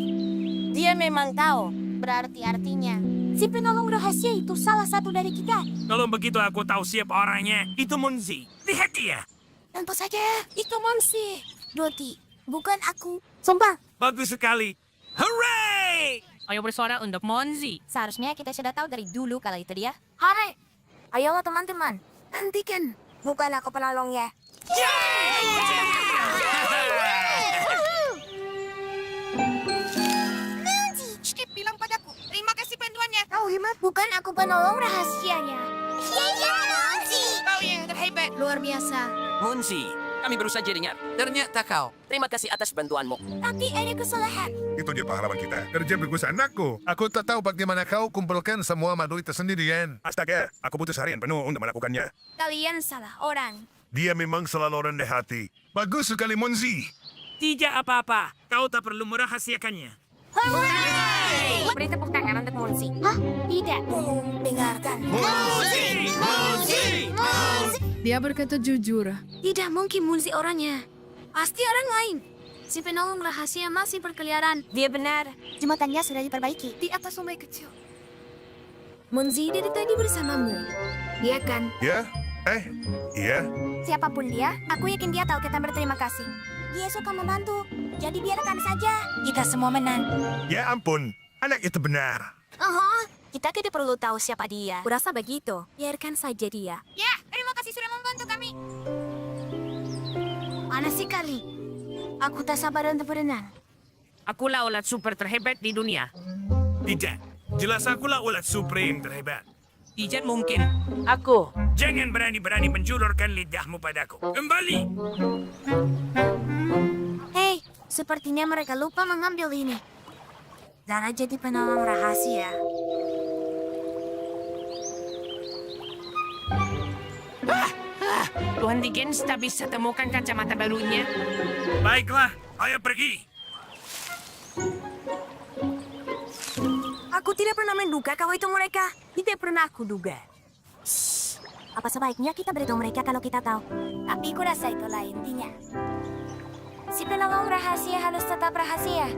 Dia memang tahu. Berarti artinya. Si penolong rahasia itu salah satu dari kita. Kalau begitu aku tahu siapa orangnya. Itu Munzi. Lihat dia. Tentu saja, itu Monsi. Doti, bukan aku. Sumpah. Bagus sekali. Hooray! Ayo bersuara untuk Monzi. Seharusnya kita sudah tahu dari dulu kalau itu dia. Hai, ayolah teman-teman. Hentikan. Bukan aku penolongnya. Skip bilang padaku. Terima kasih bantuannya. Kau hebat. Bukan aku penolong rahasianya. Kau yang terhebat. Luar biasa. Monzi, kami baru saja dengar. Ternyata kau. Terima kasih atas bantuanmu. Tapi ada kesalahan. Itu dia pahlawan kita. Kerja bagus anakku. Aku tak tahu bagaimana kau kumpulkan semua madu itu sendirian. Astaga, aku butuh seharian penuh untuk melakukannya. Kalian salah orang. Dia memang selalu rendah hati. Bagus sekali, Monzi. Tidak apa-apa. Kau tak perlu merahasiakannya. Beri tepuk tangan untuk Monsi. Hah? Tidak. Dengarkan. Dia berkata jujur. Tidak mungkin Munzi orangnya. Pasti orang lain. Si penolong rahasia masih berkeliaran. Dia benar. Jembatannya sudah diperbaiki. Di atas sungai kecil. Munzi dari tadi bersamamu. Dia kan? Ya? Iya. Siapapun dia, aku yakin dia tahu kita berterima kasih. Dia suka membantu. Jadi biarkan saja. Kita semua menang. Ya ampun, anak itu benar. Kita tidak perlu tahu siapa dia. Kurasa begitu. Biarkan saja dia. Ya, terima kasih sudah membantu kami. Panas sekali. Aku tak sabar untuk berenang. Akulah ulat super terhebat di dunia. Tidak. Jelas akulah ulat supreme terhebat. Tidak mungkin. Aku. Jangan berani-berani menjulurkan lidahmu padaku. Kembali. Hei, sepertinya mereka lupa mengambil ini. Zara jadi penolong rahasia. Tuan Dickens tak bisa temukan kacamata barunya. Baiklah, ayo pergi. Aku tidak pernah menduga kalau itu mereka. Tidak pernah aku duga. Apa sebaiknya kita beritahu mereka kalau kita tahu? Tapi kurasa itulah intinya. Si penolong rahasia harus tetap rahasia.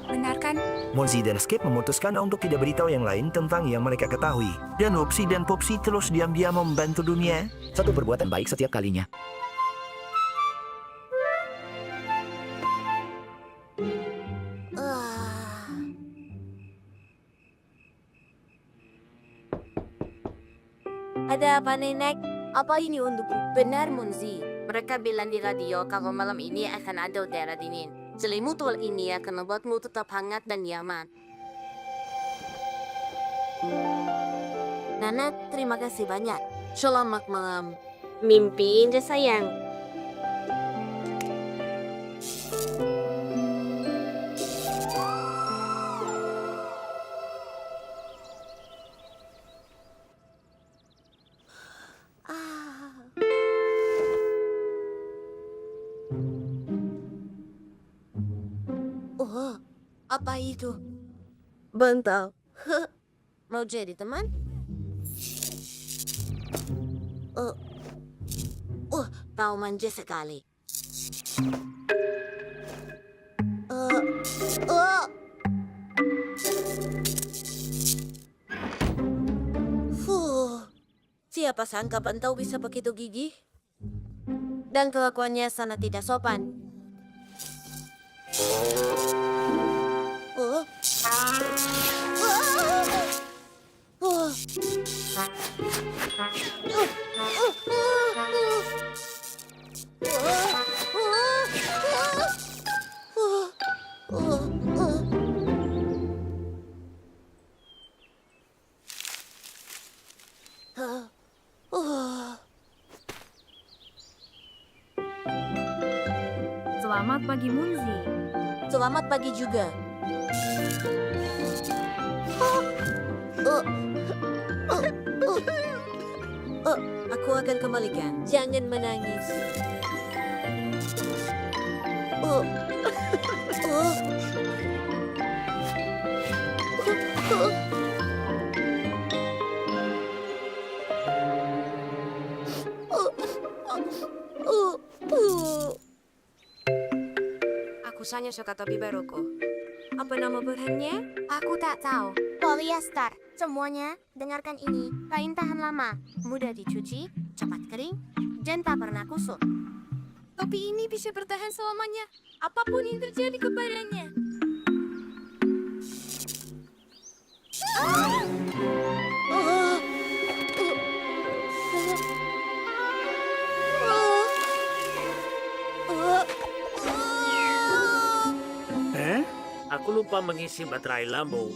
Benar kan? Monzi dan Skip memutuskan untuk tidak beritahu yang lain tentang yang mereka ketahui. Dan Upsi dan Popsi terus diam-diam membantu dunia. Satu perbuatan baik setiap kalinya. Ada apa, Nenek? Apa ini untukku? Benar, Munzi. Mereka bilang di radio kalau malam ini akan ada udara dingin. Selimut tua ini akan membuatmu tetap hangat dan nyaman. Nana, terima kasih banyak. Selamat malam. Mimpi indah, sayang. Oh, apa itu? Bantal. Mau jadi teman? Kau manja sekali. Siapa sangka Bantau bisa begitu gigih? Dan kelakuannya sangat tidak sopan. Selamat pagi, Munzi. Selamat pagi juga. Aku akan kembalikan. Jangan menangis. Aku sanya suka topi baruku. Apa nama bahannya? Aku tak tahu. Polyester. Semuanya, dengarkan ini. Kain tahan lama, mudah dicuci, cepat kering, dan tak pernah kusut. Topi ini bisa bertahan selamanya. Apapun yang terjadi kepadanya. Aku lupa mengisi baterai lampu.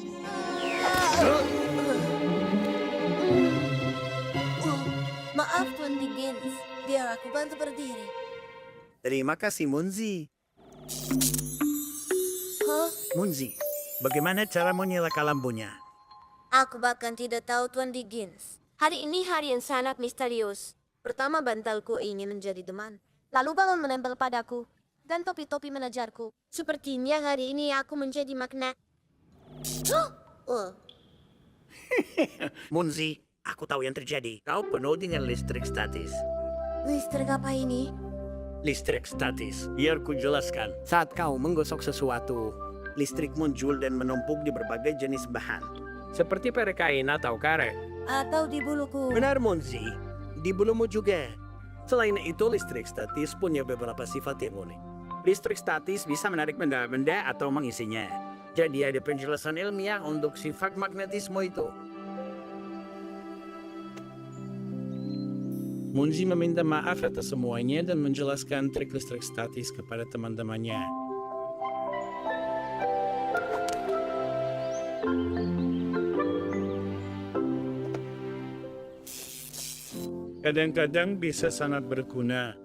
Maaf, Tuan Dickens. Biar aku bantu berdiri. Terima kasih, Munzi. Munzi, bagaimana cara menyalakan lampunya? Aku bahkan tidak tahu, Tuan Dickens. Hari ini hari yang sangat misterius. Pertama, bantalku ingin menjadi teman. Lalu balon menempel padaku. Dan topi-topi menajarku. Sepertinya hari ini aku menjadi magnet. Munzi, aku tahu yang terjadi. Kau penuh dengan listrik statis. Listrik apa ini? Listrik statis. Biar ku jelaskan. Saat kau menggosok sesuatu, listrik muncul dan menumpuk di berbagai jenis bahan. Seperti pada kain atau karet. Atau di buluku. Benar, Munzi. Di bulumu juga. Selain itu, listrik statis punya beberapa sifat yang unik. Listrik statis bisa menarik benda-benda atau mengisinya. Jadi ada penjelasan ilmiah untuk sifat magnetisme itu. Munzi meminta maaf atas semuanya dan menjelaskan trik listrik statis kepada teman-temannya. Kadang-kadang bisa sangat berguna.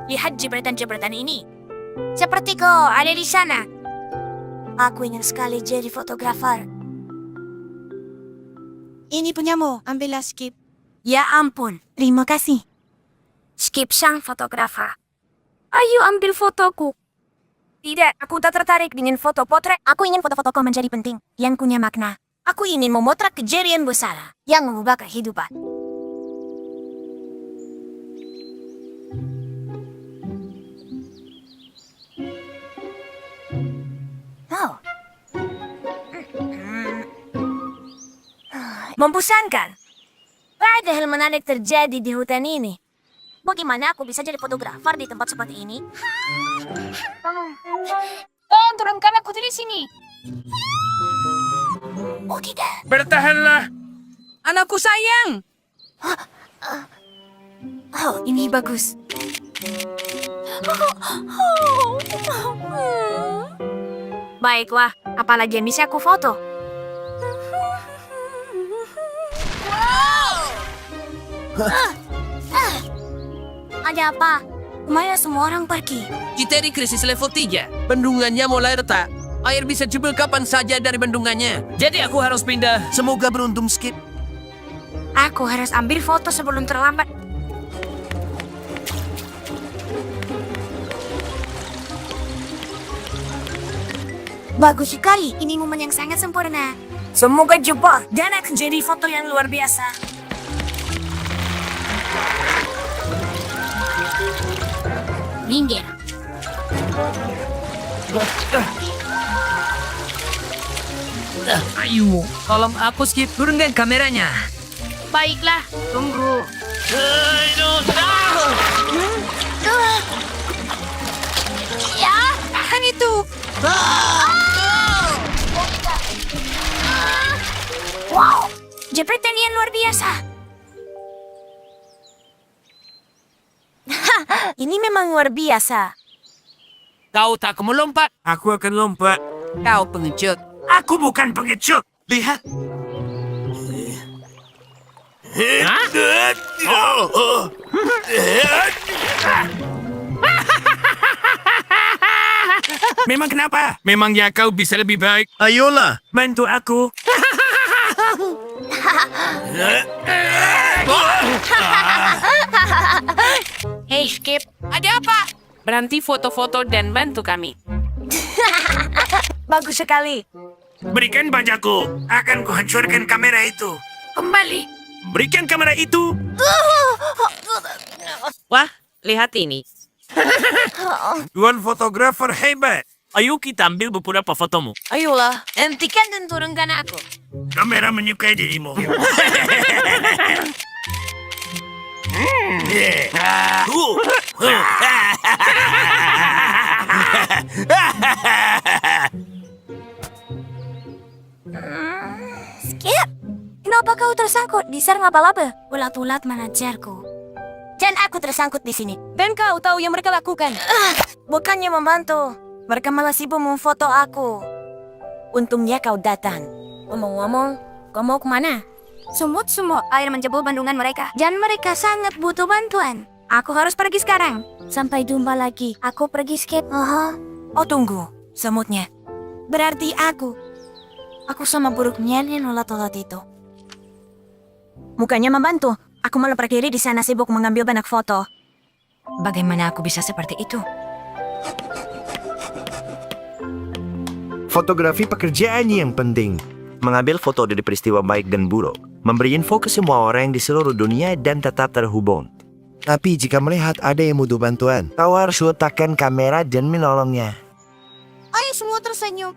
Lihat jepretan-jepretan ini. Seperti kau ada di sana. Aku ingin sekali jadi fotografer. Ini punyamu, ambillah Skip. Ya ampun, terima kasih. Skip sang fotografer. Ayo ambil fotoku. Tidak, aku tak tertarik dengan foto potret. Aku ingin foto-fotoku menjadi penting, yang punya makna. Aku ingin memotret kejadian besar yang mengubah kehidupan. Oh. Membosankan. Ada hal menarik terjadi di hutan ini. Bagaimana aku bisa jadi fotografer di tempat seperti ini? Oh, turunkan aku dari sini. Oh, tidak. Bertahanlah. Anakku sayang! Oh, ini bagus. Baiklah, apalagi yang bisa aku foto? Ada apa? Kemana semua orang pergi? Kita di krisis level 3. Bendungannya mulai retak. Air bisa jebol kapan saja dari bendungannya. Jadi aku harus pindah. Semoga beruntung, Skip. Aku harus ambil foto sebelum terlambat. Bagus sekali, ini momen yang sangat sempurna. Semoga jebol dan akan jadi foto yang luar biasa. Minggir. Ayo, tolong aku Skip. Turunkan kameranya. Baiklah, tunggu. Ya, tahan itu. Wow, jepretan yang luar biasa. Ini memang luar biasa. Kau tak mau lompat. Aku akan lompat. Kau pengecut. Aku bukan pengecut. Lihat. Memang kenapa? Memangnya kau bisa lebih baik? Ayolah. Bantu aku. Hey, Skip. Ada apa? Berhenti foto-foto dan bantu kami. Bagus sekali. Berikan bajaku. Akan kuhancurkan kamera itu. Kembali. Berikan kamera itu. Wah, lihat ini. Tuan fotografer hebat. Ayo kita ambil beberapa fotomu. Ayolah. Hentikan dan turunkan aku. Kamera menyukai dirimu. Skip, kenapa kau tersangkut di sarang laba-laba? Ulat-ulat manajerku. Dan aku tersangkut di sini. Dan kau tahu yang mereka lakukan. Bukannya membantu, mereka malah sibuk memfoto aku. Untungnya kau datang. Ngomong-ngomong, kau mau kemana? Semut-semut air menjebol bandungan mereka. Dan mereka sangat butuh bantuan. Aku harus pergi sekarang. Sampai jumpa lagi. Aku pergi Skip. Oh tunggu, semutnya. Berarti aku sama buruknya nih ulat-ulat itu. Bukannya membantu, aku malah berdiri di sana sibuk mengambil banyak foto. Bagaimana aku bisa seperti itu? Fotografi pekerjaan yang penting. Mengambil foto dari peristiwa baik dan buruk. Memberi info ke semua orang di seluruh dunia dan tetap terhubung. Tapi jika melihat ada yang butuh bantuan, kau harus letakkan kamera dan menolongnya. Ayo semua tersenyum.